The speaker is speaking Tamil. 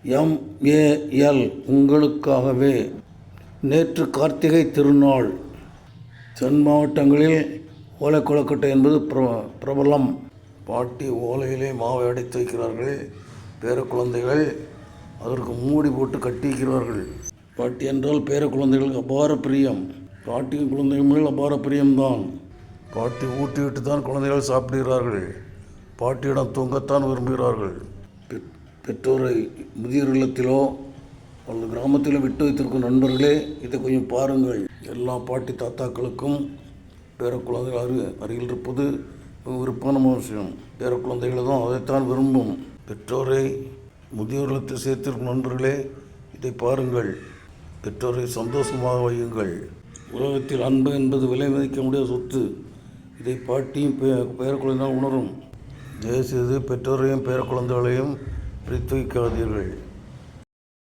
MAL உங்களுக்காகவே. நேற்று கார்த்திகை திருநாள். தென் மாவட்டங்களில் ஓலை கொழுக்கட்டை என்பது பிரபலம். பாட்டி ஓலையிலே மாவை அடைத்து வைக்கிறார்கள். பேர குழந்தைகள் அதற்கு மூடி போட்டு கட்டி வைக்கிறார்கள். பாட்டி என்றால் பேர குழந்தைகளுக்கு அபார பிரியம். பாட்டியும் குழந்தைகள் மேல் அபார பிரியம்தான். பாட்டி ஊட்டிவிட்டு தான் குழந்தைகள் சாப்பிடுகிறார்கள். பாட்டியிடம் தூங்கத்தான் விரும்புகிறார்கள். பெற்றோரை முதியோர் இல்லத்திலோ அல்லது கிராமத்திலோ விட்டு வைத்திருக்கும் நண்பர்களே, இதை கொஞ்சம் பாருங்கள். எல்லா பாட்டி தாத்தாக்களுக்கும் பேர குழந்தைகள் அருகில் இருப்பது விருப்பமான விஷயம். பேர குழந்தைகள் தான் அதைத்தான் விரும்பும். பெற்றோரை முதியோர் இல்லத்தில் சேர்த்திருக்கும் நண்பர்களே, இதை பாருங்கள். பெற்றோரை சந்தோஷமாக வையுங்கள். உலகத்தில் அன்பு என்பது விலை மதிக்க முடியாத சொத்து. இதை பாட்டியும் பேர குழந்தைகள் உணரும். தயவுசெய்து பெற்றோரையும் பேர குழந்தைகளையும் பிரித்து வைக்காதீர்கள்.